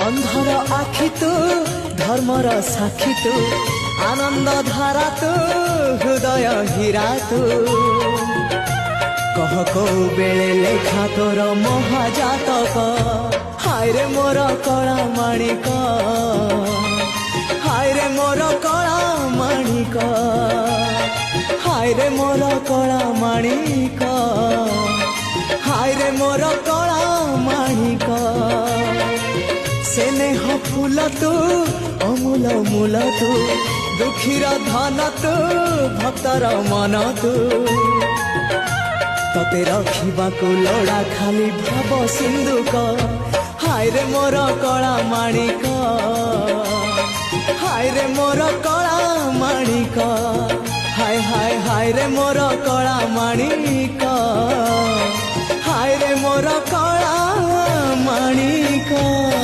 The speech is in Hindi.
अंधर आखि तू धर्मर साक्षी तू आनंद धारा तू हृदय हीरा तू कह कौ बेले लेखा तोर महाजातक हाय रे मोर कला माणिक हाय रे मोर कला माणिक हाय रे मोर कला माणिक हाय रे मोर कला माणिक स्नेह फूल तू अमूल मूल तू दुखीर धन तू भक्तर मन तू तते रखिबाकू लोड़ा खाली भाव सिंधुक हाय रे मोर कला माणिक हाय रे मोर कला माणिक हाय हाय हाय रे मोर कला माणिक हाय रे मोर कला माणिक।